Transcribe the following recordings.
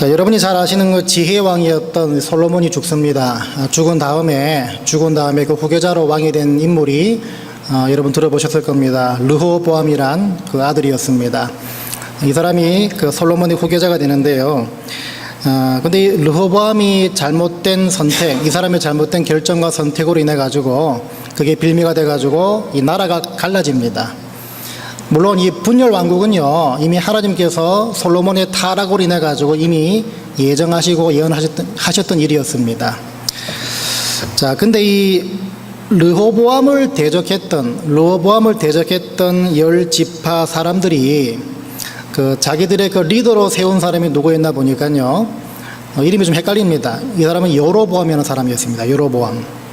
자, 여러분이 잘 아시는 그 지혜의 왕이었던 솔로몬이 죽습니다. 죽은 다음에 그 후계자로 왕이 된 인물이 여러분 들어보셨을 겁니다. 르호보암이란 그 아들이었습니다. 이 사람이 그 솔로몬의 후계자가 되는데요. 근데 이 르호보암이 잘못된 선택, 이 사람의 잘못된 결정과 선택으로 인해 가지고 그게 빌미가 돼 가지고 이 나라가 갈라집니다. 물론 이 분열 왕국은요, 이미 하나님께서 솔로몬의 타락으로 인해 가지고 이미 예정하시고 예언하셨던 일이었습니다. 자, 근데 이 르호보암을 대적했던 열 지파 사람들이 그 자기들의 그 리더로 세운 사람이 누구였나 보니까요, 이름이 좀 헷갈립니다. 이 사람은 여로보암이라는 사람이었습니다. 여로보암.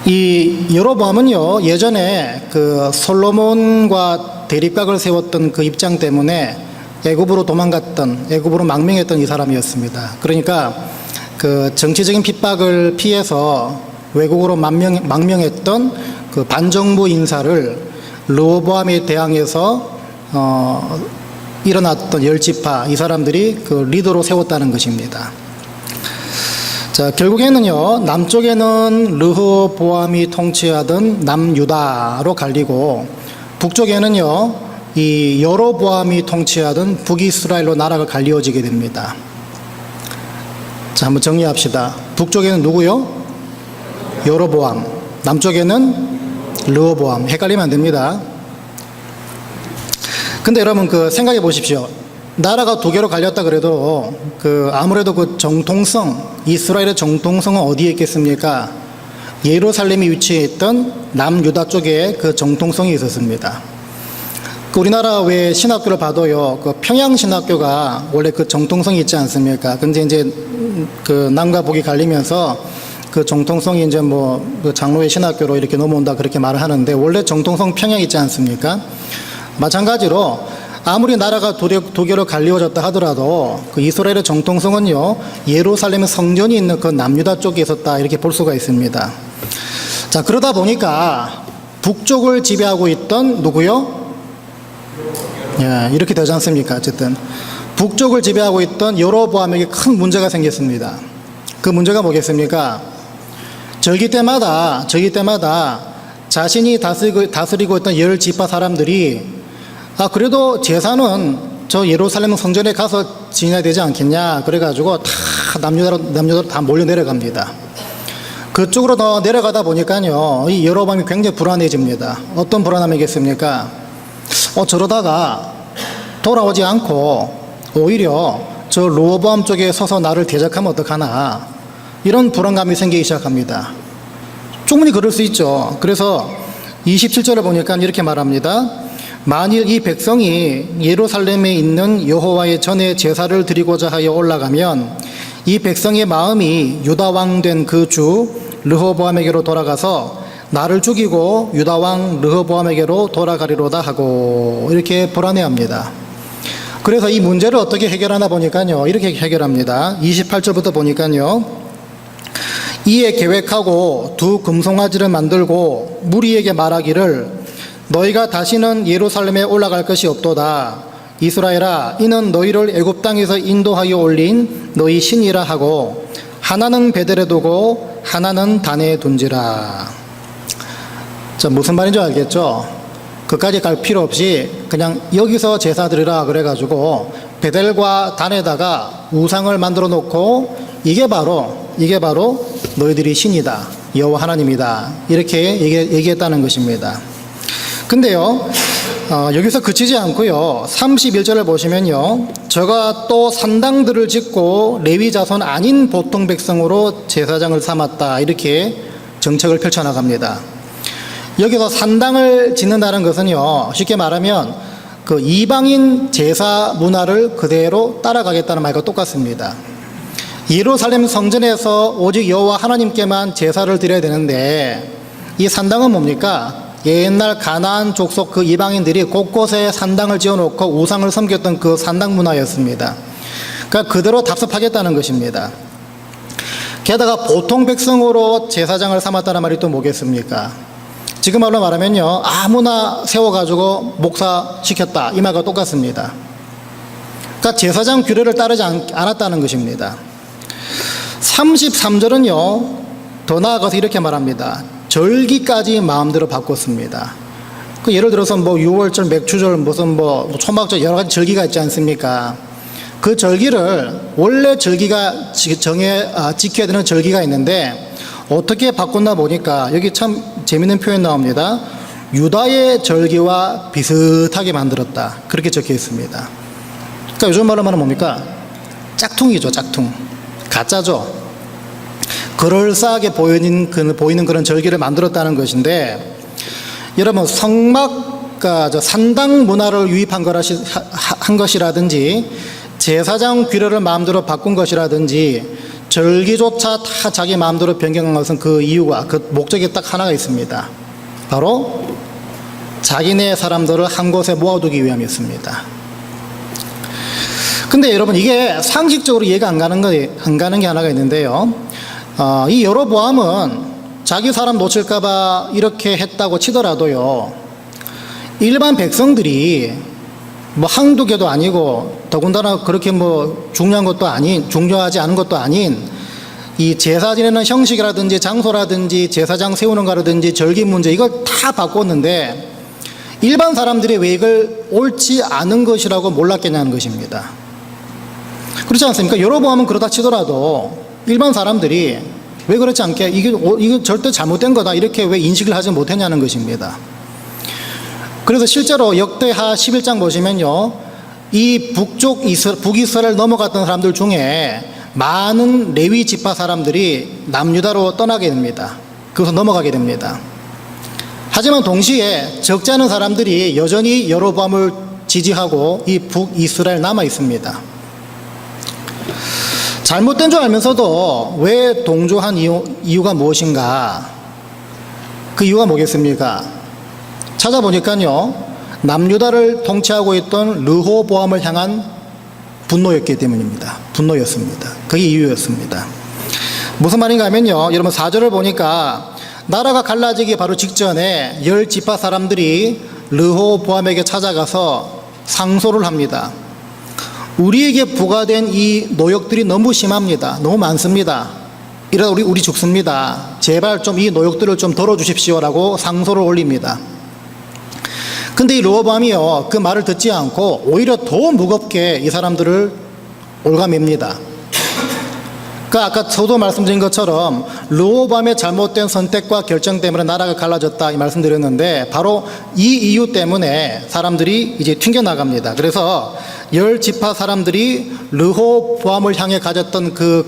이 여로보암은요, 예전에 그 솔로몬과 대립각을 세웠던 그 입장 때문에 애굽으로 망명했던 이 사람이었습니다. 그러니까 그 정치적인 핍박을 피해서 외국으로 망명했던 그 반정부 인사를 르호보암에 대항해서 일어났던 열 지파, 이 사람들이 그 리더로 세웠다는 것입니다. 자, 결국에는요, 남쪽에는 르호보암이 통치하던 남유다로 갈리고, 북쪽에는요, 이 여로보암이 통치하던 북이스라엘로 나라가 갈리어지게 됩니다. 자, 한번 정리합시다. 북쪽에는 누구요? 여로보암. 남쪽에는 르호보암. 헷갈리면 안 됩니다. 근데 여러분 그 생각해 보십시오. 나라가 두 개로 갈렸다 그래도 그 아무래도 그 정통성, 이스라엘의 정통성은 어디에 있겠습니까? 예루살렘이 위치해 있던 남유다 쪽에 그 정통성이 있었습니다. 그 우리나라 외 신학교를 봐도요, 그 평양신학교가 원래 그 정통성이 있지 않습니까? 근데 이제 그 남과 북이 갈리면서 그 정통성이 이제 그 장로회 신학교로 이렇게 넘어온다 그렇게 말을 하는데, 원래 정통성 평양 있지 않습니까? 마찬가지로 아무리 나라가 두 개로 갈리워졌다 하더라도 그 이스라엘의 정통성은요, 예루살렘의 성전이 있는 그 남유다 쪽에 있었다, 이렇게 볼 수가 있습니다. 자, 그러다 보니까 북쪽을 지배하고 있던 누구요? 예, 이렇게 되지 않습니까? 어쨌든 북쪽을 지배하고 있던 여로보암에게 큰 문제가 생겼습니다. 그 문제가 뭐겠습니까? 절기 때마다 자신이 다스리고 있던 열 지파 사람들이 그래도 제사는 저 예루살렘 성전에 가서 지내야 되지 않겠냐, 그래가지고 다 남유다로 다 몰려 내려갑니다. 그쪽으로 더 내려가다 보니까요, 이 여로보암이 굉장히 불안해집니다. 어떤 불안함이겠습니까? 저러다가 돌아오지 않고 오히려 저 르호보암 쪽에 서서 나를 대적하면 어떡하나, 이런 불안감이 생기기 시작합니다. 충분히 그럴 수 있죠. 그래서 27절을 보니까 이렇게 말합니다. 만일 이 백성이 예루살렘에 있는 여호와의 전에 제사를 드리고자 하여 올라가면 이 백성의 마음이 유다 왕 된 그 주 르호보암에게로 돌아가서 나를 죽이고 유다 왕 르호보암에게로 돌아가리로다 하고, 이렇게 불안해합니다. 그래서 이 문제를 어떻게 해결하나 보니까요, 이렇게 해결합니다. 28절부터 보니까요, 이에 계획하고 두 금송아지를 만들고 무리에게 말하기를 너희가 다시는 예루살렘에 올라갈 것이 없도다. 이스라엘아, 이는 너희를 애굽 땅에서 인도하여 올린 너희 신이라 하고 하나는 베델에 두고 하나는 단에 둔지라. 자, 무슨 말인지 알겠죠? 그까지 갈 필요 없이 그냥 여기서 제사 드리라 그래가지고 베델과 단에다가 우상을 만들어 놓고 이게 바로 너희들이 신이다, 여호와 하나님이다, 이렇게 얘기했다는 것입니다. 근데요, 여기서 그치지 않고요, 31절을 보시면요, 저가 또 산당들을 짓고 레위 자손 아닌 보통 백성으로 제사장을 삼았다, 이렇게 정책을 펼쳐나갑니다. 여기서 산당을 짓는다는 것은요, 쉽게 말하면 그 이방인 제사 문화를 그대로 따라가겠다는 말과 똑같습니다. 예루살렘 성전에서 오직 여호와 하나님께만 제사를 드려야 되는데, 이 산당은 뭡니까? 옛날 가나안 족속 그 이방인들이 곳곳에 산당을 지어놓고 우상을 섬겼던 그 산당 문화였습니다. 그러니까 그대로 답습하겠다는 것입니다. 게다가 보통 백성으로 제사장을 삼았다는 말이 또 뭐겠습니까? 지금 말로 말하면요, 아무나 세워가지고 목사시켰다, 이 말과 똑같습니다. 그러니까 제사장 규례를 따르지 않았다는 것입니다. 33절은요, 더 나아가서 이렇게 말합니다. 절기까지 마음대로 바꿨습니다. 그 예를 들어서 뭐 6월절, 맥추절, 무슨 뭐 초막절 여러 가지 절기가 있지 않습니까? 그 절기를 원래 절기가 지켜야 되는 절기가 있는데 어떻게 바꿨나 보니까 여기 참 재밌는 표현 나옵니다. 유다의 절기와 비슷하게 만들었다. 그렇게 적혀 있습니다. 그러니까 요즘 말로 말하면 뭡니까? 짝퉁이죠, 짝퉁. 가짜죠. 그럴싸하게 보이는 그런 절기를 만들었다는 것인데, 여러분 산당 문화를 유입한 한 것이라든지 제사장 규례를 마음대로 바꾼 것이라든지 절기조차 다 자기 마음대로 변경한 것은 그 이유가, 그 목적이 딱 하나가 있습니다. 바로 자기네 사람들을 한 곳에 모아두기 위함이었습니다. 근데 여러분 이게 상식적으로 이해가 안 가는 게 하나가 있는데요. 이 여로보암은 자기 사람 놓칠까봐 이렇게 했다고 치더라도요, 일반 백성들이 뭐 한두 개도 아니고 더군다나 그렇게 뭐 중요하지 않은 것도 아닌 이 제사 지내는 형식이라든지 장소라든지 제사장 세우는 거라든지 절기 문제 이걸 다 바꿨는데 일반 사람들이 왜 이걸 옳지 않은 것이라고 몰랐겠냐는 것입니다. 그렇지 않습니까? 여로보암은 그렇다 치더라도 일반 사람들이 왜 그렇지 않게 이게 절대 잘못된 거다 이렇게 왜 인식을 하지 못했냐는 것입니다. 그래서 실제로 역대하 11장 보시면요, 이 북이스라엘 넘어갔던 사람들 중에 많은 레위 지파 사람들이 남유다로 떠나게 됩니다. 그래서 넘어가게 됩니다. 하지만 동시에 적지 않은 사람들이 여전히 여로보암을 지지하고 이 북이스라엘 남아 있습니다. 잘못된 줄 알면서도 왜 동조한 이유가 무엇인가? 그 이유가 뭐겠습니까? 찾아보니까요, 남유다를 통치하고 있던 르호보암을 향한 분노였기 때문입니다. 분노였습니다. 그게 이유였습니다. 무슨 말인가 하면요, 여러분 4절을 보니까 나라가 갈라지기 바로 직전에 10지파 사람들이 르호보암에게 찾아가서 상소를 합니다. 우리에게 부과된 이 노역들이 너무 심합니다. 너무 많습니다. 이러다 우리 죽습니다. 제발 좀 이 노역들을 좀 덜어주십시오라고 상소를 올립니다. 근데 이 르호보암이요, 그 말을 듣지 않고 오히려 더 무겁게 이 사람들을 올가맵니다. 그러니까 아까 저도 말씀드린 것처럼 르호보암의 잘못된 선택과 결정 때문에 나라가 갈라졌다 이 말씀드렸는데 바로 이 이유 때문에 사람들이 이제 튕겨나갑니다. 그래서 10지파 사람들이 르호보암을 향해 가졌던 그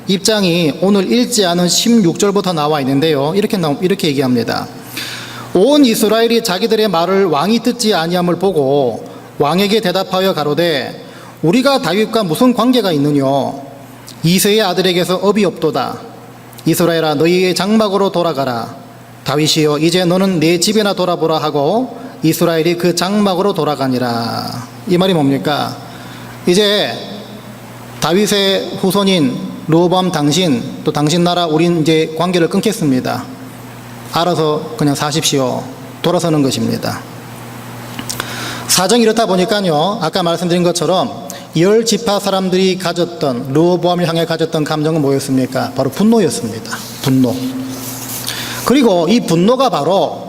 입장이 오늘 읽지 않은 16절부터 나와 있는데요. 이렇게 얘기합니다. 온 이스라엘이 자기들의 말을 왕이 듣지 아니함을 보고 왕에게 대답하여 가로되 우리가 다윗과 무슨 관계가 있느냐? 이새의 아들에게서 업이 없도다. 이스라엘아 너희의 장막으로 돌아가라. 다윗이여 이제 너는 내 집에나 돌아보라 하고 이스라엘이 그 장막으로 돌아가니라. 이 말이 뭡니까? 이제 다윗의 후손인 르호보암 당신 또 당신 나라 우린 이제 관계를 끊겠습니다. 알아서 그냥 사십시오. 돌아서는 것입니다. 사정이 이렇다 보니까요, 아까 말씀드린 것처럼 10지파 사람들이 가졌던 르호보암을 향해 가졌던 감정은 뭐였습니까? 바로 분노였습니다. 분노. 그리고 이 분노가 바로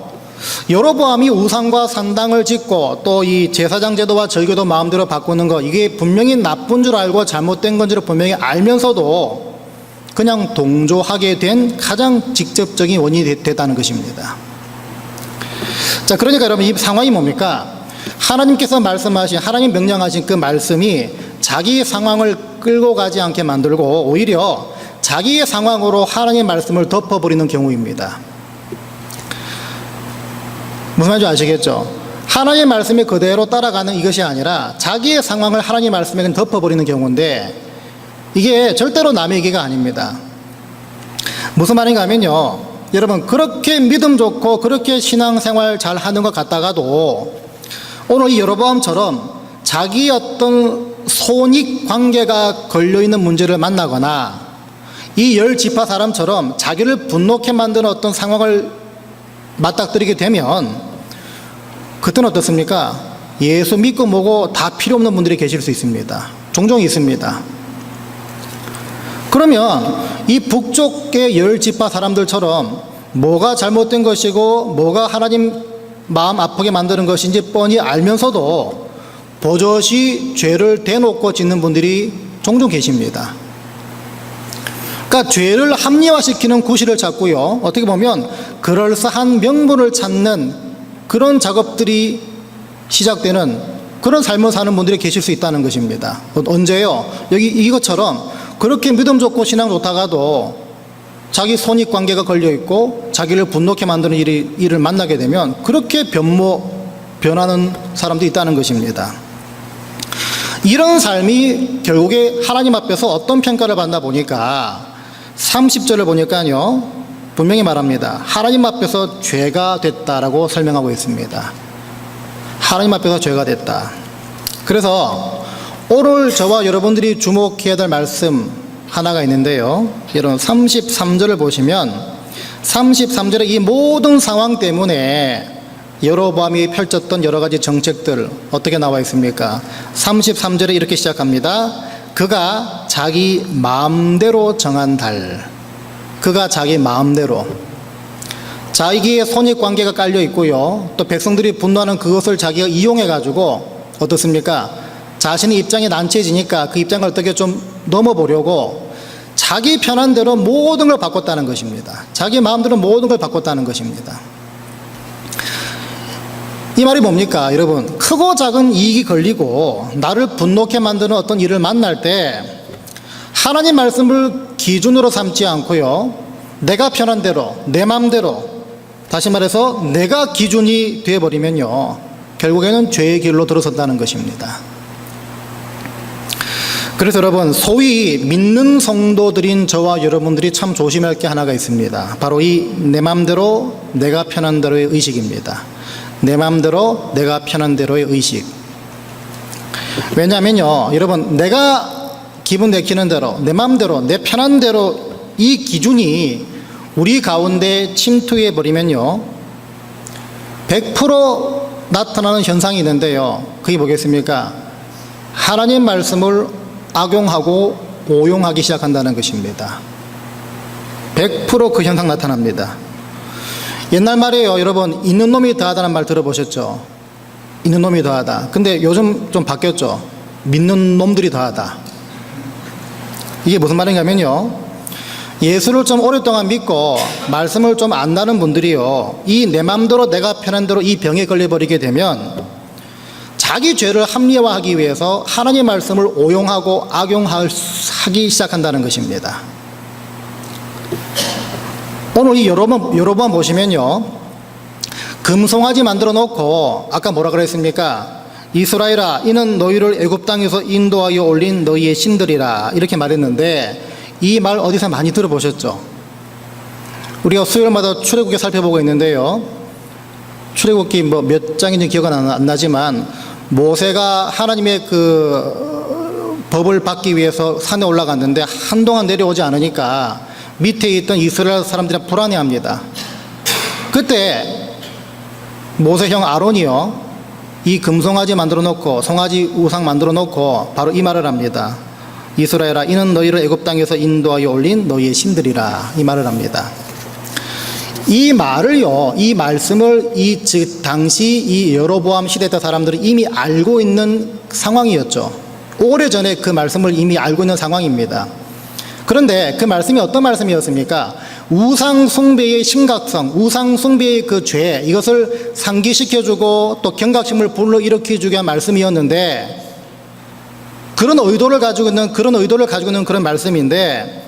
여로보암이 우상과 산당을 짓고 또 이 제사장 제도와 절기도 마음대로 바꾸는 거, 이게 분명히 나쁜 줄 알고 잘못된 건지를 분명히 알면서도 그냥 동조하게 된 가장 직접적인 원인이 됐다는 것입니다. 자, 그러니까 여러분 이 상황이 뭡니까? 하나님께서 말씀하신, 하나님 명령하신 그 말씀이 자기 상황을 끌고 가지 않게 만들고 오히려 자기의 상황으로 하나님의 말씀을 덮어버리는 경우입니다. 무슨 말인지 아시겠죠? 하나님의 말씀이 그대로 따라가는 이것이 아니라 자기의 상황을 하나님의 말씀에 덮어버리는 경우인데 이게 절대로 남의 얘기가 아닙니다. 무슨 말인가 하면요, 여러분 그렇게 믿음 좋고 그렇게 신앙생활 잘 하는 것 같다가도 오늘 이 여로보암처럼 자기 어떤 손익 관계가 걸려있는 문제를 만나거나 이 10지파 사람처럼 자기를 분노케 만드는 어떤 상황을 맞닥뜨리게 되면 그때는 어떻습니까? 예수 믿고 뭐고 다 필요 없는 분들이 계실 수 있습니다. 종종 있습니다. 그러면 이 북쪽의 10지파 사람들처럼 뭐가 잘못된 것이고 뭐가 하나님 마음 아프게 만드는 것인지 뻔히 알면서도 버젓이 죄를 대놓고 짓는 분들이 종종 계십니다. 그러니까 죄를 합리화시키는 구실을 찾고요, 어떻게 보면 그럴싸한 명분을 찾는 그런 작업들이 시작되는 그런 삶을 사는 분들이 계실 수 있다는 것입니다. 언제요? 여기 이것처럼 그렇게 믿음 좋고 신앙 좋다가도 자기 손익관계가 걸려있고 자기를 분노케 만드는 일을 만나게 되면 그렇게 변하는 사람도 있다는 것입니다. 이런 삶이 결국에 하나님 앞에서 어떤 평가를 받나 보니까 30절을 보니까요, 분명히 말합니다. 하나님 앞에서 죄가 됐다라고 설명하고 있습니다. 하나님 앞에서 죄가 됐다. 그래서 오늘 저와 여러분들이 주목해야 될 말씀 하나가 있는데요, 여러분 33절을 보시면 33절에 이 모든 상황 때문에 여로보암이 펼쳤던 여러 가지 정책들 어떻게 나와 있습니까? 33절에 이렇게 시작합니다. 그가 자기 마음대로 정한 달. 그가 자기 마음대로, 자기의 손익관계가 깔려 있고요, 또 백성들이 분노하는 그것을 자기가 이용해 가지고 어떻습니까? 자신의 입장이 난처해지니까 그 입장을 어떻게 좀 넘어보려고 자기 편한 대로 모든 걸 바꿨다는 것입니다. 자기 마음대로 모든 걸 바꿨다는 것입니다. 이 말이 뭡니까? 여러분, 크고 작은 이익이 걸리고 나를 분노케 만드는 어떤 일을 만날 때 하나님 말씀을 기준으로 삼지 않고요, 내가 편한 대로, 내 마음대로, 다시 말해서 내가 기준이 되어버리면요, 결국에는 죄의 길로 들어선다는 것입니다. 그래서 여러분, 소위 믿는 성도들인 저와 여러분들이 참 조심할 게 하나가 있습니다. 바로 이 내 마음대로 내가 편한 대로의 의식입니다. 내 마음대로 내가 편한 대로의 의식. 왜냐하면요, 여러분, 내가 기분 내키는 대로, 내 마음대로, 내 편한 대로 이 기준이 우리 가운데 침투해 버리면요, 100% 나타나는 현상이 있는데요, 그게 뭐겠습니까? 하나님 말씀을 악용하고 오용하기 시작한다는 것입니다. 100% 그 현상 나타납니다. 옛날 말이에요, 여러분, 있는 놈이 더하다는 말 들어보셨죠? 있는 놈이 더하다. 근데 요즘 좀 바뀌었죠. 믿는 놈들이 더하다. 이게 무슨 말인가면요, 예수를 좀 오랫동안 믿고 말씀을 좀 안다는 분들이요, 이 내 마음대로 내가 편한 대로 이 병에 걸려버리게 되면 자기 죄를 합리화하기 위해서 하나님 말씀을 오용하고 악용하기 시작한다는 것입니다. 오늘 이 여로보암 보시면요, 금송아지 만들어 놓고 아까 뭐라 그랬습니까? 이스라엘아, 이는 너희를 애굽 땅에서 인도하여 올린 너희의 신들이라, 이렇게 말했는데 이 말 어디서 많이 들어보셨죠? 우리가 수요일마다 출애굽기 살펴보고 있는데요, 출애굽기 몇 장인지 기억은 안 나지만 모세가 하나님의 그 법을 받기 위해서 산에 올라갔는데 한동안 내려오지 않으니까 밑에 있던 이스라엘 사람들이 불안해합니다. 그때 모세 형 아론이요, 이 금송아지 만들어 놓고, 송아지 우상 만들어 놓고 바로 이 말을 합니다. 이스라엘아, 이는 너희를 애굽 땅에서 인도하여 올린 너희의 신들이라, 이 말을 합니다. 이 말을요, 이 말씀을 즉 당시 이 여로보암 시대 때 사람들이 이미 알고 있는 상황이었죠. 오래전에 그 말씀을 이미 알고 있는 상황입니다. 그런데 그 말씀이 어떤 말씀이었습니까? 우상 숭배의 심각성, 우상 숭배의 그 죄, 이것을 상기시켜주고 또 경각심을 불러일으켜주기 위한 말씀이었는데, 그런 의도를 가지고 있는 그런 말씀인데,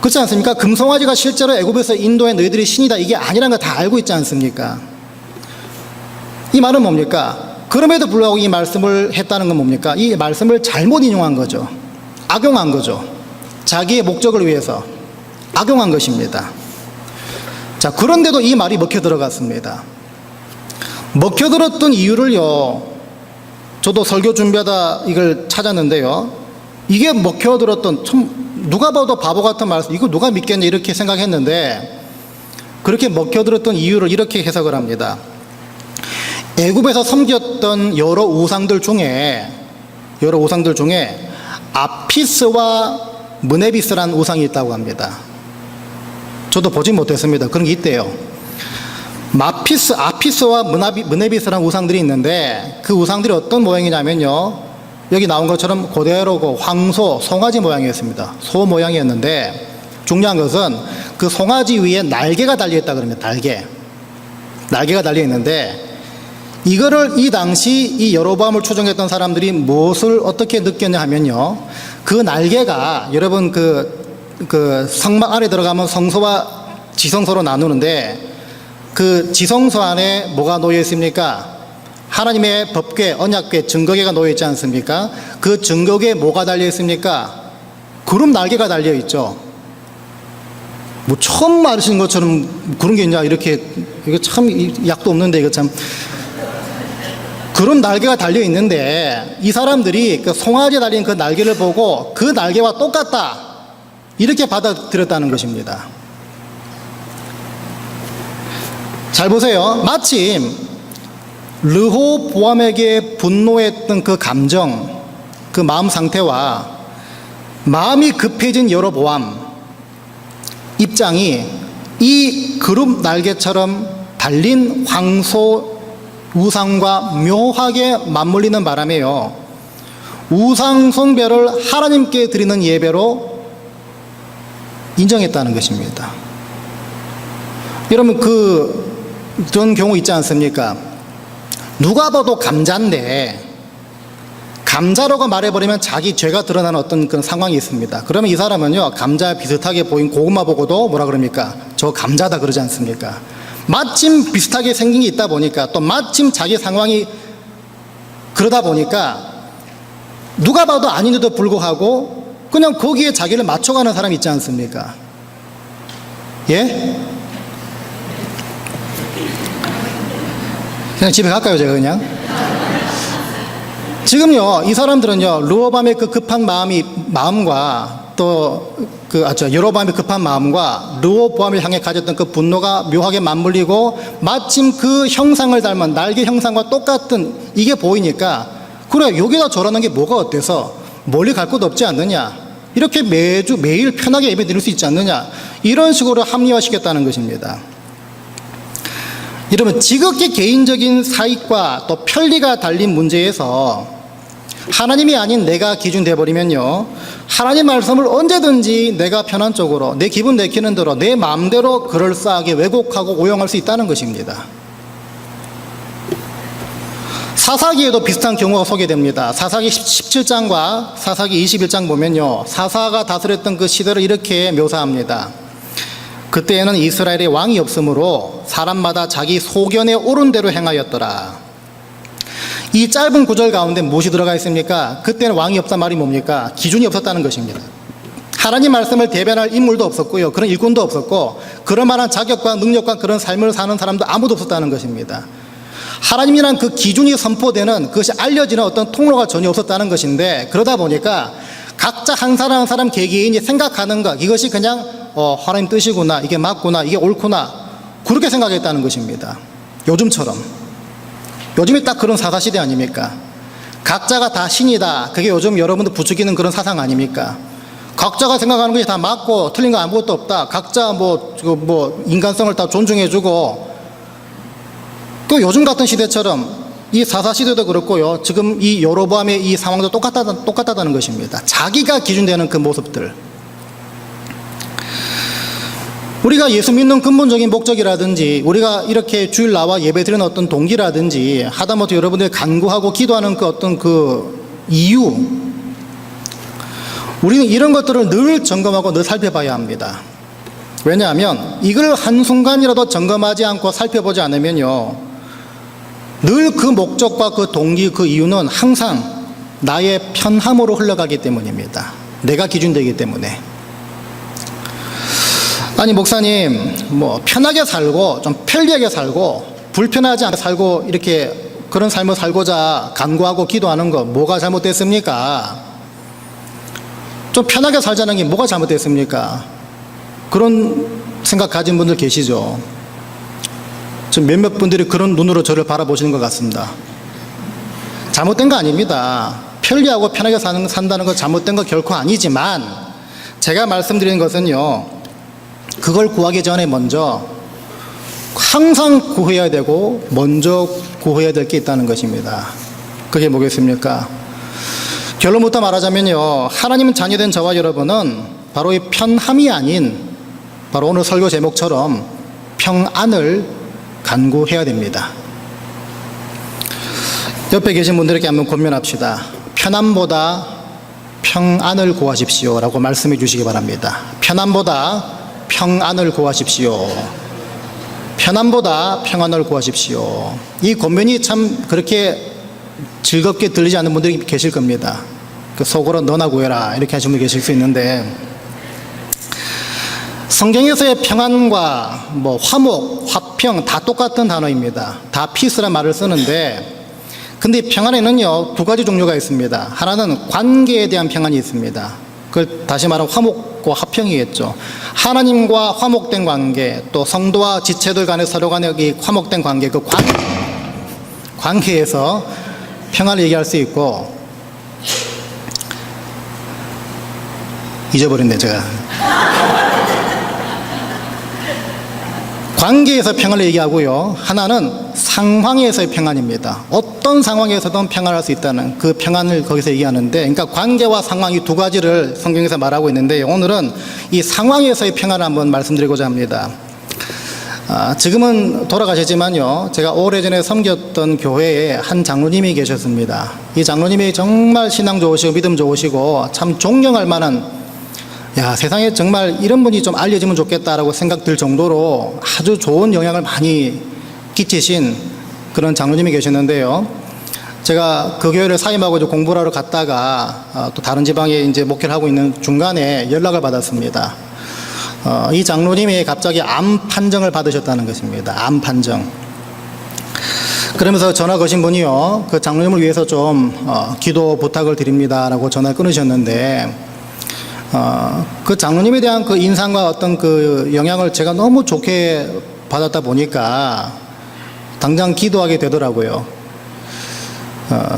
그렇지 않습니까? 금송아지가 실제로 애굽에서 인도에 너희들이 신이다, 이게 아니라는 거 다 알고 있지 않습니까? 이 말은 뭡니까? 그럼에도 불구하고 이 말씀을 했다는 건 뭡니까? 이 말씀을 잘못 인용한 거죠. 악용한 거죠. 자기의 목적을 위해서 악용한 것입니다. 자, 그런데도 이 말이 먹혀 들어갔습니다. 먹혀 들었던 이유를요, 저도 설교 준비하다 이걸 찾았는데요, 이게 먹혀 들었던, 참 누가 봐도 바보 같은 말씀, 이거 누가 믿겠냐 이렇게 생각했는데, 그렇게 먹혀 들었던 이유를 이렇게 해석을 합니다. 애굽에서 섬겼던 여러 우상들 중에 아피스와 므네비스라는 우상이 있다고 합니다. 저도 보지 못했습니다. 그런 게 있대요. 아피스와 므네비스라는 우상들이 있는데 그 우상들이 어떤 모양이냐면요, 여기 나온 것처럼 그대로 그 황소, 송아지 모양이었습니다. 소 모양이었는데 중요한 것은 그 송아지 위에 날개가 달려있다 그럽니다. 날개가 달려있는데 이거를 이 당시 이 여로보암을 추종했던 사람들이 무엇을 어떻게 느꼈냐 하면요, 그 날개가 여러분 그 성막 안에 들어가면 성소와 지성소로 나누는데 그 지성소 안에 뭐가 놓여 있습니까? 하나님의 법궤, 언약궤, 증거궤가 놓여 있지 않습니까? 그 증거궤에 뭐가 달려 있습니까? 구름 날개가 달려 있죠. 뭐 처음 말하시는 것처럼 그런 게 있냐, 이렇게. 이거 참 약도 없는데 이거 참. 구름 날개가 달려 있는데 이 사람들이 그 송아지에 달린 그 날개를 보고 그 날개와 똑같다, 이렇게 받아들였다는 것입니다. 잘 보세요. 마침 르호보암에게 분노했던 그 감정, 그 마음 상태와 마음이 급해진 여로보암 입장이 이 그룹 날개처럼 달린 황소 우상과 묘하게 맞물리는 바람에요, 우상 숭배를 하나님께 드리는 예배로 인정했다는 것입니다. 여러분 그런 경우 있지 않습니까? 누가 봐도 감자인데 감자라고 말해버리면 자기 죄가 드러나는 어떤 그런 상황이 있습니다. 그러면 이 사람은요, 감자 비슷하게 보인 고구마 보고도 뭐라 그럽니까? 저 감자다 그러지 않습니까? 마침 비슷하게 생긴 게 있다 보니까, 또 마침 자기 상황이 그러다 보니까 누가 봐도 아닌데도 불구하고 그냥 거기에 자기를 맞춰가는 사람이 있지 않습니까? 예? 그냥 집에 갈까요, 제가 그냥? 지금요, 이 사람들은요, 르호보암의 그 급한 마음과 또 여로보암의 급한 마음과 르호보암을 향해 가졌던 그 분노가 묘하게 맞물리고 마침 그 형상을 닮은 날개 형상과 똑같은 이게 보이니까, 그래, 여기다 저러는 게 뭐가 어때서 멀리 갈 곳 없지 않느냐, 이렇게 매일 편하게 예배 드릴 수 있지 않느냐, 이런 식으로 합리화시켰다는 것입니다. 여러분, 지극히 개인적인 사익과 또 편리가 달린 문제에서 하나님이 아닌 내가 기준 돼버리면요, 하나님 말씀을 언제든지 내가 편한 쪽으로 내 기분 내키는 대로 내 마음대로 그럴싸하게 왜곡하고 오용할 수 있다는 것입니다. 사사기에도 비슷한 경우가 소개됩니다. 사사기 17장과 사사기 21장 보면요, 사사가 다스렸던 그 시대를 이렇게 묘사합니다. 그때에는 이스라엘에 왕이 없으므로 사람마다 자기 소견에 옳은 대로 행하였더라. 이 짧은 구절 가운데 무엇이 들어가 있습니까? 그때는 왕이 없단 말이 뭡니까? 기준이 없었다는 것입니다. 하나님 말씀을 대변할 인물도 없었고요, 그런 일꾼도 없었고, 그럴 만한 자격과 능력과 그런 삶을 사는 사람도 아무도 없었다는 것입니다. 하나님이란 그 기준이 선포되는, 그것이 알려지는 어떤 통로가 전혀 없었다는 것인데, 그러다 보니까 각자 한 사람 한 사람 개개인이 생각하는 것, 이것이 그냥 하나님 뜻이구나, 이게 맞구나, 이게 옳구나, 그렇게 생각했다는 것입니다. 요즘처럼. 요즘이 딱 그런 사사시대 아닙니까? 각자가 다 신이다, 그게 요즘 여러분들 부추기는 그런 사상 아닙니까? 각자가 생각하는 것이 다 맞고 틀린 거 아무것도 없다, 각자 인간성을 다 존중해주고, 그 요즘 같은 시대처럼 이 사사시대도 그렇고요, 지금 이 여로보암의 이 상황도 똑같다는 것입니다. 자기가 기준되는 그 모습들. 우리가 예수 믿는 근본적인 목적이라든지, 우리가 이렇게 주일 나와 예배 드리는 어떤 동기라든지, 하다못해 여러분들이 간구하고 기도하는 그 어떤 그 이유, 우리는 이런 것들을 늘 점검하고 늘 살펴봐야 합니다. 왜냐하면 이걸 한순간이라도 점검하지 않고 살펴보지 않으면요, 늘 그 목적과 그 동기, 그 이유는 항상 나의 편함으로 흘러가기 때문입니다. 내가 기준되기 때문에. 아니 목사님, 편하게 살고 좀 편리하게 살고 불편하지 않게 살고 이렇게 그런 삶을 살고자 간구하고 기도하는 거 뭐가 잘못됐습니까? 좀 편하게 살자는 게 뭐가 잘못됐습니까? 그런 생각 가진 분들 계시죠. 좀 몇몇 분들이 그런 눈으로 저를 바라보시는 것 같습니다. 잘못된 거 아닙니다. 편리하고 편하게 산다는 거 잘못된 거 결코 아니지만 제가 말씀드리는 것은요, 그걸 구하기 전에 먼저 항상 구해야 되고 먼저 구해야 될 게 있다는 것입니다. 그게 뭐겠습니까? 결론부터 말하자면요, 하나님 자녀된 저와 여러분은 바로 이 편함이 아닌 바로 오늘 설교 제목처럼 평안을 간구해야 됩니다. 옆에 계신 분들에게 한번 권면합시다. 편안보다 평안을 구하십시오 라고 말씀해 주시기 바랍니다. 편안보다 평안을 구하십시오. 편안보다 평안을 구하십시오. 이 권면이 참 그렇게 즐겁게 들리지 않는 분들이 계실 겁니다. 그 속으로 너나 구해라 이렇게 하시는 분이 계실 수 있는데, 성경에서의 평안과 뭐 화목, 화평 다 똑같은 단어입니다. 다 피스란 말을 쓰는데, 근데 평안에는요 두 가지 종류가 있습니다. 하나는 관계에 대한 평안이 있습니다. 그걸 다시 말하면 화목과 화평이겠죠. 하나님과 화목된 관계, 또 성도와 지체들 간에 서로 간에 이 화목된 관계, 그 관계에서 평안을 얘기할 수 있고, 잊어버렸네 제가. 관계에서 평안을 얘기하고요, 하나는 상황에서의 평안입니다. 어떤 상황에서든 평안할 수 있다는 그 평안을 거기서 얘기하는데, 그러니까 관계와 상황 이 두 가지를 성경에서 말하고 있는데, 오늘은 이 상황에서의 평안을 한번 말씀드리고자 합니다. 지금은 돌아가셨지만요, 제가 오래전에 섬겼던 교회에 한 장로님이 계셨습니다. 이 장로님이 정말 신앙 좋으시고 믿음 좋으시고 참 존경할 만한, 세상에 정말 이런 분이 좀 알려지면 좋겠다라고 생각들 정도로 아주 좋은 영향을 많이 끼치신 그런 장로님이 계셨는데요. 제가 그 교회를 사임하고 이제 공부를 하러 갔다가 또 다른 지방에 이제 목회를 하고 있는 중간에 연락을 받았습니다. 이 장로님이 갑자기 암 판정을 받으셨다는 것입니다. 암 판정. 그러면서 전화 거신 분이요, 그 장로님을 위해서 좀 기도 부탁을 드립니다라고 전화를 끊으셨는데, 그 장로님에 대한 그 인상과 어떤 그 영향을 제가 너무 좋게 받았다 보니까 당장 기도하게 되더라고요.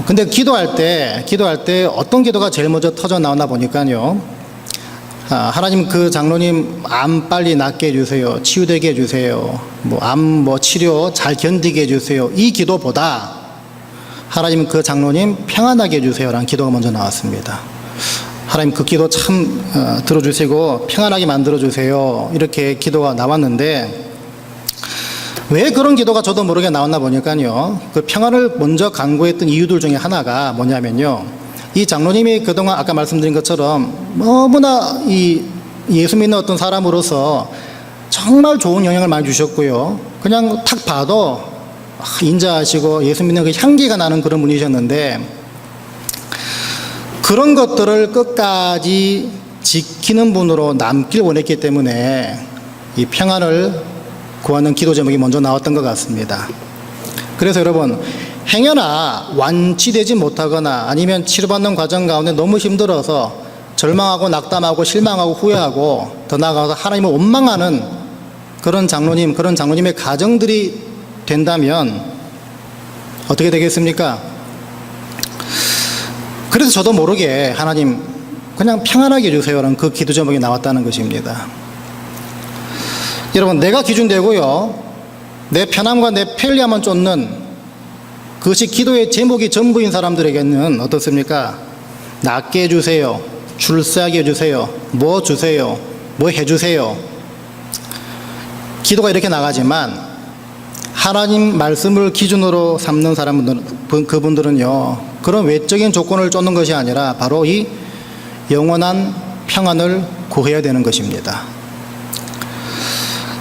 근데 기도할 때 어떤 기도가 제일 먼저 터져 나오나 보니까요, 하나님 그 장로님 암 빨리 낫게 해주세요. 치유되게 해주세요. 암 치료 잘 견디게 해주세요. 이 기도보다 하나님 그 장로님 평안하게 해주세요 라는 기도가 먼저 나왔습니다. 하나님 그 기도 참 들어주시고 평안하게 만들어주세요, 이렇게 기도가 나왔는데, 왜 그런 기도가 저도 모르게 나왔나 보니까요, 그 평안을 먼저 간구했던 이유들 중에 하나가 뭐냐면요, 이 장로님이 그동안 아까 말씀드린 것처럼 너무나 이 예수 믿는 어떤 사람으로서 정말 좋은 영향을 많이 주셨고요, 그냥 탁 봐도 인자하시고 예수 믿는 그 향기가 나는 그런 분이셨는데, 그런 것들을 끝까지 지키는 분으로 남길 원했기 때문에 이 평안을 구하는 기도 제목이 먼저 나왔던 것 같습니다. 그래서 여러분, 행여나 완치되지 못하거나 아니면 치료받는 과정 가운데 너무 힘들어서 절망하고 낙담하고 실망하고 후회하고 더 나아가서 하나님을 원망하는 그런 장로님의 가정들이 된다면 어떻게 되겠습니까? 그래서 저도 모르게 하나님 그냥 평안하게 해주세요라는 그 기도 제목이 나왔다는 것입니다. 여러분, 내가 기준되고요, 내 편함과 내 편리함만 쫓는 그것이 기도의 제목이 전부인 사람들에게는 어떻습니까? 낫게 해주세요, 출세하게 해주세요, 뭐 주세요, 뭐 해주세요. 기도가 이렇게 나가지만 하나님 말씀을 기준으로 삼는 그분들은요, 그런 외적인 조건을 쫓는 것이 아니라 바로 이 영원한 평안을 구해야 되는 것입니다.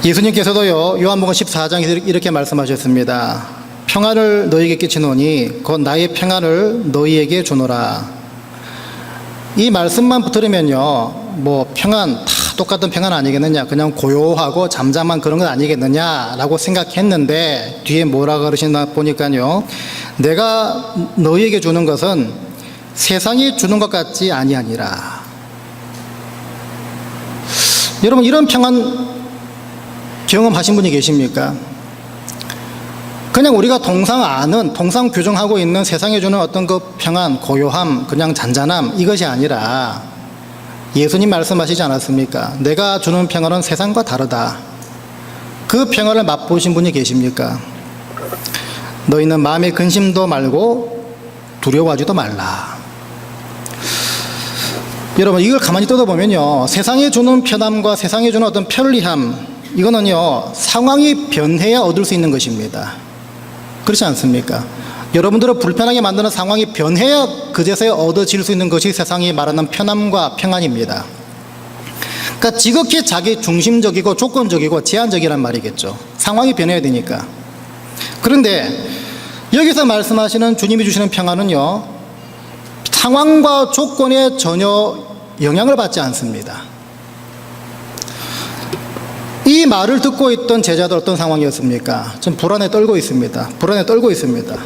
예수님께서도요, 요한복음 14장에서 이렇게 말씀하셨습니다. 평안을 너희에게 끼치노니 곧 나의 평안을 너희에게 주노라. 이 말씀만 붙들으면요, 평안 다 똑같은 평안 아니겠느냐, 그냥 고요하고 잠잠한 그런 건 아니겠느냐라고 생각했는데, 뒤에 뭐라 그러시나 보니까요, 내가 너희에게 주는 것은 세상이 주는 것 같지 아니하니라. 여러분, 이런 평안 경험하신 분이 계십니까? 그냥 우리가 통상 아는, 통상 규정하고 있는 세상에 주는 어떤 그 평안, 고요함, 그냥 잔잔함, 이것이 아니라 예수님 말씀하시지 않았습니까? 내가 주는 평안은 세상과 다르다. 그 평안을 맛보신 분이 계십니까? 너희는 마음의 근심도 말고 두려워하지도 말라. 여러분, 이걸 가만히 뜯어보면요, 세상에 주는 편함과 세상에 주는 어떤 편리함, 이거는요, 상황이 변해야 얻을 수 있는 것입니다. 그렇지 않습니까? 여러분들을 불편하게 만드는 상황이 변해야 그제서야 얻어질 수 있는 것이 세상이 말하는 편함과 평안입니다. 그러니까 지극히 자기 중심적이고 조건적이고 제한적이란 말이겠죠. 상황이 변해야 되니까. 그런데 여기서 말씀하시는 주님이 주시는 평안은요, 상황과 조건에 전혀 영향을 받지 않습니다. 이 말을 듣고 있던 제자들 어떤 상황이었습니까? 좀 불안에 떨고 있습니다. 불안에 떨고 있습니다.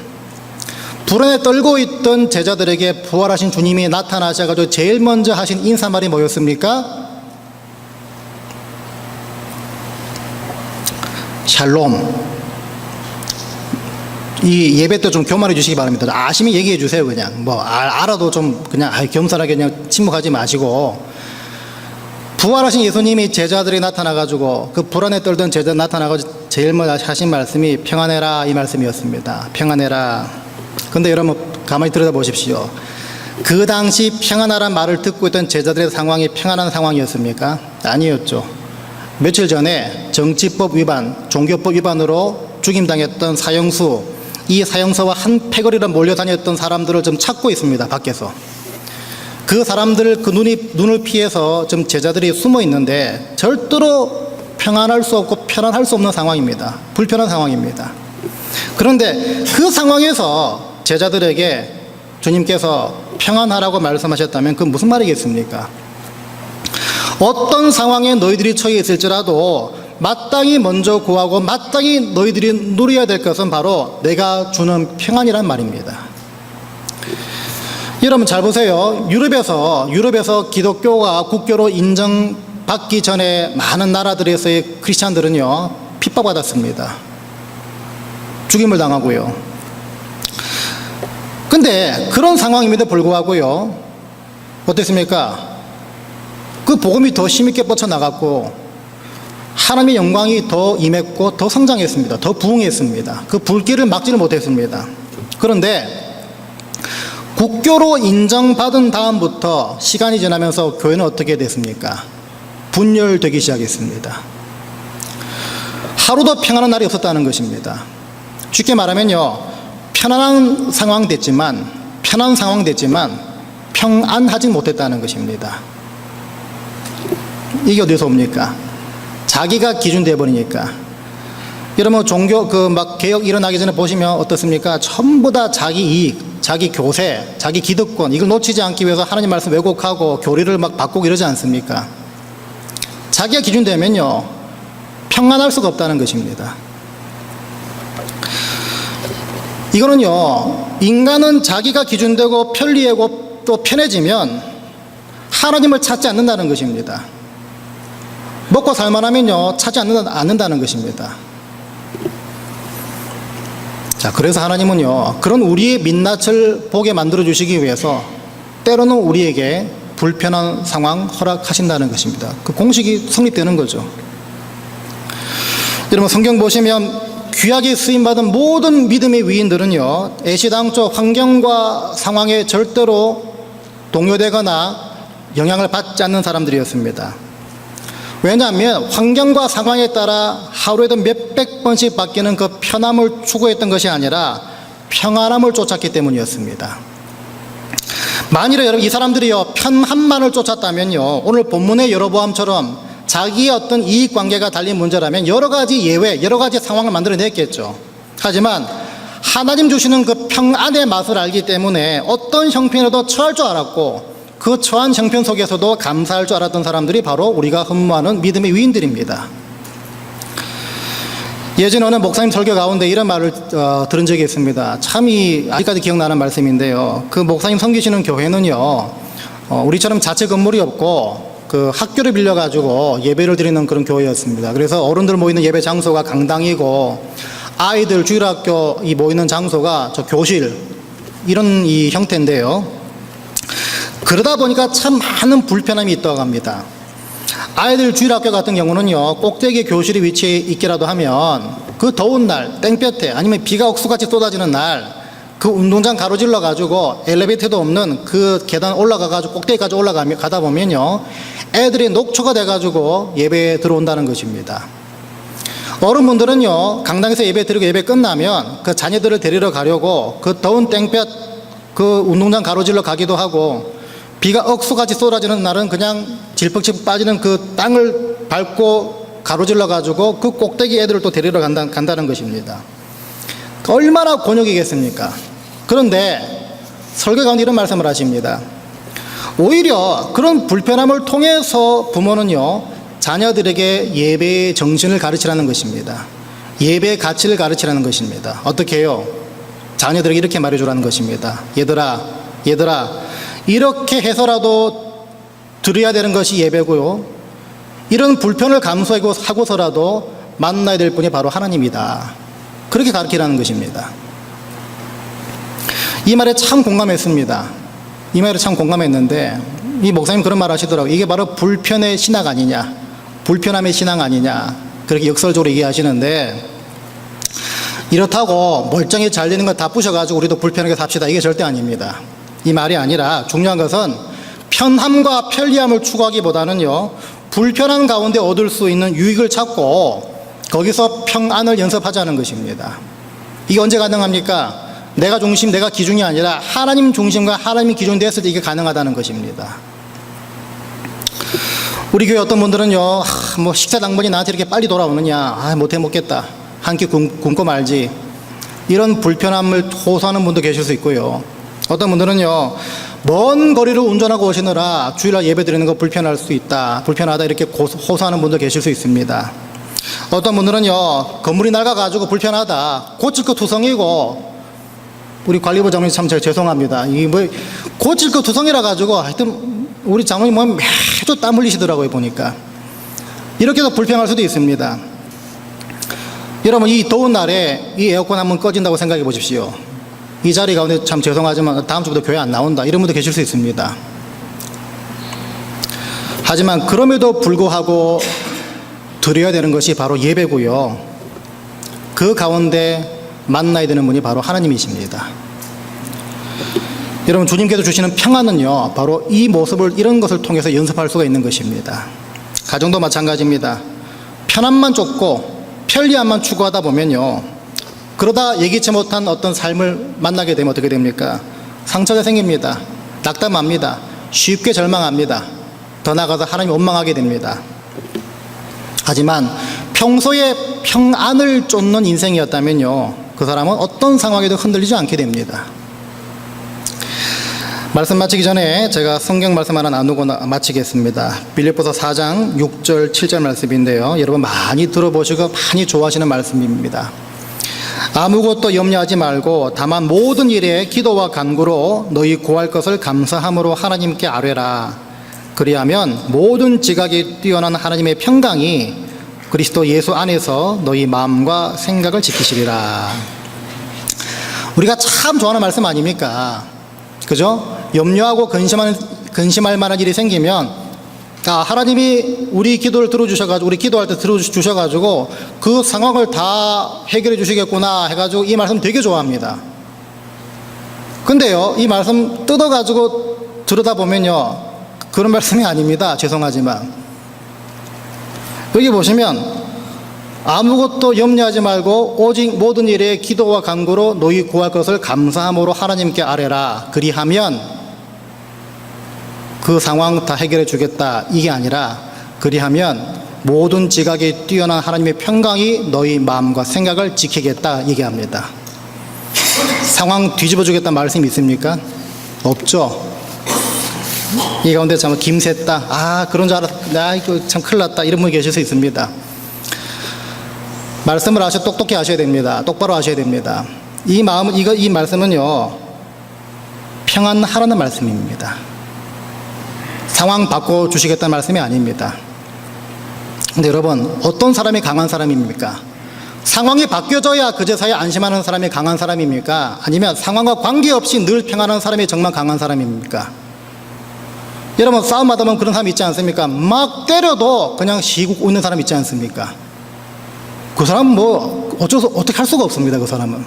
불안에 떨고 있던 제자들에게 부활하신 주님이 나타나셔가지고 제일 먼저 하신 인사말이 뭐였습니까? 샬롬. 이 예배 때 좀 교만해 주시기 바랍니다. 아시면 얘기해 주세요. 그냥 뭐 알아도 좀 그냥 겸손하게 그냥 침묵하지 마시고, 부활하신 예수님이 제자들이 나타나가지고 그 불안에 떨던 제자 나타나가지고 제일 먼저 하신 말씀이 평안해라, 이 말씀이었습니다. 평안해라. 근데 여러분 가만히 들여다보십시오. 그 당시 평안하란 말을 듣고 있던 제자들의 상황이 평안한 상황이었습니까? 아니었죠. 며칠 전에 정치법 위반, 종교법 위반으로 죽임당했던 사형수, 이 사형수와 한 패거리로 몰려다녔던 사람들을 좀 찾고 있습니다. 밖에서. 그 사람들 그 눈을 피해서 좀 제자들이 숨어 있는데 절대로 평안할 수 없고 편안할 수 없는 상황입니다. 불편한 상황입니다. 그런데 그 상황에서 제자들에게 주님께서 평안하라고 말씀하셨다면 그건 무슨 말이겠습니까? 어떤 상황에 너희들이 처해 있을지라도 마땅히 먼저 구하고 마땅히 너희들이 누려야 될 것은 바로 내가 주는 평안이란 말입니다. 여러분 잘 보세요. 유럽에서 기독교가 국교로 인정받기 전에 많은 나라들에서의 크리스찬들은요, 핍박받았습니다. 죽임을 당하고요. 근데 그런 상황임에도 불구하고요, 어땠습니까? 그 복음이 더 힘있게 뻗쳐나갔고 하나님의 영광이 더 임했고 더 성장했습니다. 더 부흥했습니다. 그 불길을 막지를 못했습니다. 그런데 국교로 인정받은 다음부터 시간이 지나면서 교회는 어떻게 됐습니까? 분열되기 시작했습니다. 하루도 평안한 날이 없었다는 것입니다. 쉽게 말하면요, 편안한 상황 됐지만 평안하지 못했다는 것입니다. 이게 어디서 옵니까? 자기가 기준 되어버리니까. 여러분 종교 막 개혁 일어나기 전에 보시면 어떻습니까? 전부 다 자기 이익, 자기 교세, 자기 기득권, 이걸 놓치지 않기 위해서 하나님 말씀 왜곡하고 교리를 막 바꾸고 이러지 않습니까? 자기가 기준 되면요, 평안할 수가 없다는 것입니다. 이거는요, 인간은 자기가 기준되고 편리하고 또 편해지면 하나님을 찾지 않는다는 것입니다. 먹고 살만하면요, 찾지 않는다는 것입니다. 자, 그래서 하나님은요, 그런 우리의 민낯을 보게 만들어 주시기 위해서 때로는 우리에게 불편한 상황 허락하신다는 것입니다. 그 공식이 성립되는 거죠. 여러분 성경 보시면 귀하게 쓰임받은 모든 믿음의 위인들은요, 애시당초 환경과 상황에 절대로 동요되거나 영향을 받지 않는 사람들이었습니다. 왜냐하면 환경과 상황에 따라 하루에도 몇백 번씩 바뀌는 그 편함을 추구했던 것이 아니라 평안함을 쫓았기 때문이었습니다. 만일에 여러분 이 사람들이요, 편함만을 쫓았다면요, 오늘 본문의 여로보암처럼 자기의 어떤 이익관계가 달린 문제라면 여러 가지 예외, 여러 가지 상황을 만들어냈겠죠. 하지만 하나님 주시는 그 평안의 맛을 알기 때문에 어떤 형편에도 처할 줄 알았고 그 처한 형편 속에서도 감사할 줄 알았던 사람들이 바로 우리가 흠모하는 믿음의 위인들입니다. 예전에 어느 목사님 설교 가운데 이런 말을 들은 적이 있습니다. 참 아직까지 기억나는 말씀인데요. 그 목사님 섬기시는 교회는요, 우리처럼 자체 건물이 없고 그 학교를 빌려가지고 예배를 드리는 그런 교회였습니다. 그래서 어른들 모이는 예배 장소가 강당이고 아이들 주일학교 이 모이는 장소가 저 교실 이런 이 형태인데요. 그러다 보니까 참 많은 불편함이 있다고 합니다. 아이들 주일학교 같은 경우는요, 꼭대기 교실이 위치해 있기라도 하면 그 더운 날 땡볕에 아니면 비가 억수같이 쏟아지는 날 그 운동장 가로질러 가지고 엘리베이터도 없는 그 계단 올라가 가지고 꼭대기까지 올라가다 보면요, 애들이 녹초가 돼 가지고 예배에 들어온다는 것입니다. 어른분들은요, 강당에서 예배 드리고 예배 끝나면 그 자녀들을 데리러 가려고 그 더운 땡볕 그 운동장 가로질러 가기도 하고, 비가 억수같이 쏟아지는 날은 그냥 질퍽질퍽 빠지는 그 땅을 밟고 가로질러 가지고 그 꼭대기 애들을 또 데리러 간다는 것입니다. 얼마나 곤욕이겠습니까? 그런데 설교 가운데 이런 말씀을 하십니다. 오히려 그런 불편함을 통해서 부모는요, 자녀들에게 예배의 정신을 가르치라는 것입니다. 예배의 가치를 가르치라는 것입니다. 어떻게 해요? 자녀들에게 이렇게 말해주라는 것입니다. 얘들아 이렇게 해서라도 드려야 되는 것이 예배고요, 이런 불편을 감수하고서라도 만나야 될 분이 바로 하나님이다. 그렇게 가르치라는 것입니다. 이 말에 참 공감했습니다. 이 말에 참 공감했는데, 이 목사님 그런 말 하시더라고요. 이게 바로 불편의 신앙 아니냐, 불편함의 신앙 아니냐, 그렇게 역설적으로 얘기하시는데, 이렇다고 멀쩡히 잘 되는 거 다 부셔가지고 우리도 불편하게 삽시다, 이게 절대 아닙니다. 이 말이 아니라 중요한 것은 편함과 편리함을 추구하기보다는요, 불편한 가운데 얻을 수 있는 유익을 찾고 거기서 평안을 연습하자는 것입니다. 이게 언제 가능합니까? 내가 중심, 내가 기준이 아니라 하나님 중심과 하나님이 기준이 됐을 때 이게 가능하다는 것입니다. 우리 교회 어떤 분들은요, 뭐 식사 당번이 나한테 이렇게 빨리 돌아오느냐, 못해 먹겠다, 한 끼 굶고 말지, 이런 불편함을 호소하는 분도 계실 수 있고요. 어떤 분들은요, 먼 거리를 운전하고 오시느라 주일날 예배 드리는 거 불편할 수 있다, 불편하다, 이렇게 호소하는 분도 계실 수 있습니다. 어떤 분들은요, 건물이 낡아가지고 불편하다, 고칠 거 투성이고, 우리 관리부 장로님 참 제가 죄송합니다. 이게 뭐 고칠 거 투성이라 가지고 하여튼 우리 장로님 뭐 매주 땀 흘리시더라고요, 보니까. 이렇게 해서 불편할 수도 있습니다. 여러분, 이 더운 날에 이 에어컨 한번 꺼진다고 생각해 보십시오. 이 자리 가운데 참 죄송하지만 다음 주부터 교회 안 나온다, 이런 분도 계실 수 있습니다. 하지만 그럼에도 불구하고 드려야 되는 것이 바로 예배고요, 그 가운데 만나야 되는 분이 바로 하나님이십니다. 여러분, 주님께서 주시는 평안은요, 바로 이 모습을, 이런 것을 통해서 연습할 수가 있는 것입니다. 가정도 마찬가지입니다. 편함만 쫓고 편리함만 추구하다 보면요, 그러다 예기치 못한 어떤 삶을 만나게 되면 어떻게 됩니까? 상처가 생깁니다. 낙담합니다. 쉽게 절망합니다. 더 나아가서 하나님 원망하게 됩니다. 하지만 평소에 평안을 쫓는 인생이었다면요, 그 사람은 어떤 상황에도 흔들리지 않게 됩니다. 말씀 마치기 전에 제가 성경 말씀 하나 나누고 마치겠습니다. 빌립보서 4장 6절 7절 말씀인데요, 여러분 많이 들어보시고 많이 좋아하시는 말씀입니다. 아무것도 염려하지 말고 다만 모든 일에 기도와 간구로 너희 구할 것을 감사함으로 하나님께 아뢰라. 그리하면 모든 지각이 뛰어난 하나님의 평강이 그리스도 예수 안에서 너희 마음과 생각을 지키시리라. 우리가 참 좋아하는 말씀 아닙니까? 그죠? 염려하고 근심할 만한 일이 생기면, 하나님이 우리 기도를 들어주셔가지고, 우리 기도할 때 들어주셔가지고 그 상황을 다 해결해 주시겠구나 해가지고 이 말씀 되게 좋아합니다. 근데요, 이 말씀 뜯어가지고 들여다보면요, 그런 말씀이 아닙니다. 죄송하지만. 여기 보시면 아무것도 염려하지 말고 오직 모든 일에 기도와 간구로 너희 구할 것을 감사함으로 하나님께 아뢰라. 그리하면 그 상황 다 해결해 주겠다, 이게 아니라 그리하면 모든 지각이 뛰어난 하나님의 평강이 너희 마음과 생각을 지키겠다 얘기합니다. 상황 뒤집어 주겠다는 말씀이 있습니까? 없죠. 이 가운데 참 김샜다, 그런 줄 알았다, 이거 참 큰일 났다, 이런 분이 계실 수 있습니다. 말씀을 똑똑히 하셔야 됩니다. 똑바로 하셔야 됩니다. 이 말씀은요, 평안하라는 말씀입니다. 상황 바꿔주시겠다는 말씀이 아닙니다. 근데 여러분, 어떤 사람이 강한 사람입니까? 상황이 바뀌어져야 그제서야 안심하는 사람이 강한 사람입니까? 아니면 상황과 관계없이 늘 평안한 사람이 정말 강한 사람입니까? 여러분, 싸움하다 보면 그런 사람 있지 않습니까? 막 때려도 그냥 쉬고 웃는 사람 있지 않습니까? 그 사람은 뭐 어떻게 할 수가 없습니다. 그 사람은.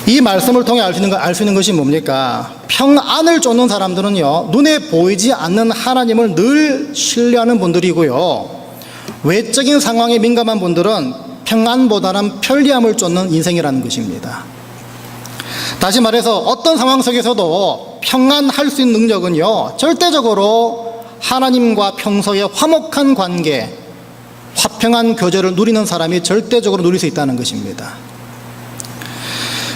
이 말씀을 통해 알 수 있는 것이 뭡니까? 평안을 쫓는 사람들은요, 눈에 보이지 않는 하나님을 늘 신뢰하는 분들이고요, 외적인 상황에 민감한 분들은 평안보다는 편리함을 쫓는 인생이라는 것입니다. 다시 말해서 어떤 상황 속에서도 평안할 수 있는 능력은요, 절대적으로 하나님과 평소에 화목한 관계, 화평한 교제를 누리는 사람이 절대적으로 누릴 수 있다는 것입니다.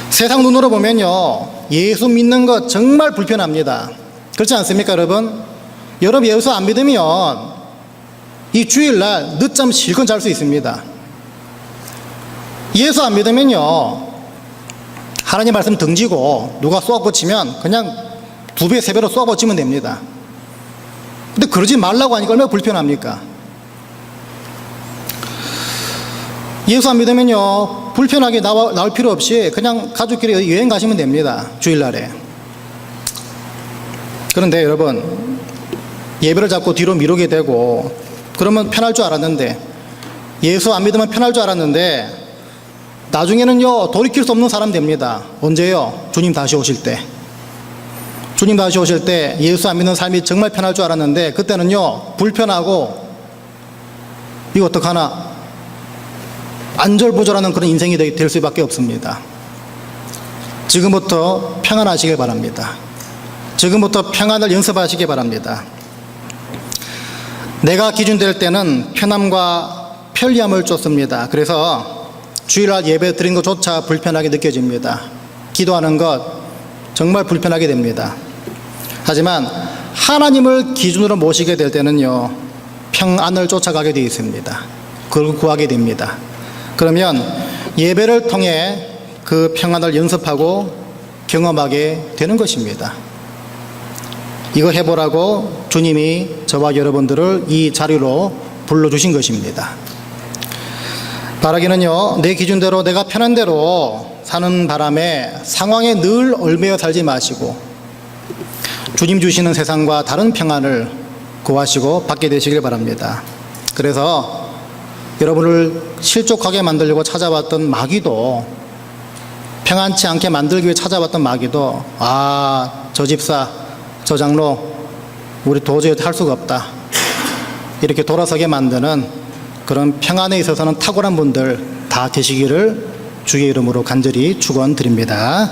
세상 눈으로 보면요, 예수 믿는 것 정말 불편합니다. 그렇지 않습니까, 여러분? 여러분, 예수 안 믿으면 이 주일날 늦잠 실컷 잘 수 있습니다. 예수 안 믿으면요, 하나님 말씀 등지고 누가 쏘아붙이면 그냥 2배, 3배로 쏘아붙이면 됩니다. 근데 그러지 말라고 하니까 얼마나 불편합니까? 예수 안 믿으면요, 불편하게 나올 필요 없이 그냥 가족끼리 여행 가시면 됩니다. 주일날에. 그런데 여러분, 예배를 자꾸 뒤로 미루게 되고 그러면 편할 줄 알았는데, 예수 안 믿으면 편할 줄 알았는데 나중에는요, 돌이킬 수 없는 사람 됩니다. 언제요? 주님 다시 오실 때. 주님 다시 오실 때 예수 안 믿는 삶이 정말 편할 줄 알았는데 그때는요, 불편하고 이거 어떡하나 안절부절하는 그런 인생이 될 수밖에 없습니다. 지금부터 평안하시길 바랍니다. 지금부터 평안을 연습하시기 바랍니다. 내가 기준될 때는 편함과 편리함을 쫓습니다. 그래서 주일날 예배 드리는 것조차 불편하게 느껴집니다. 기도하는 것 정말 불편하게 됩니다. 하지만 하나님을 기준으로 모시게 될 때는요, 평안을 쫓아가게 되어 있습니다. 그걸 구하게 됩니다. 그러면 예배를 통해 그 평안을 연습하고 경험하게 되는 것입니다. 이거 해보라고 주님이 저와 여러분들을 이 자리로 불러주신 것입니다. 바라기는요, 내 기준대로 내가 편한 대로 사는 바람에 상황에 늘 얽매여 살지 마시고 주님 주시는 세상과 다른 평안을 구하시고 받게 되시길 바랍니다. 그래서 여러분을 실족하게 만들려고 찾아왔던 마귀도, 평안치 않게 만들기 위해 찾아왔던 마귀도, 저 집사, 저 장로 우리 도저히 할 수가 없다, 이렇게 돌아서게 만드는 그런 평안에 있어서는 탁월한 분들 다 되시기를 주의 이름으로 간절히 축원드립니다.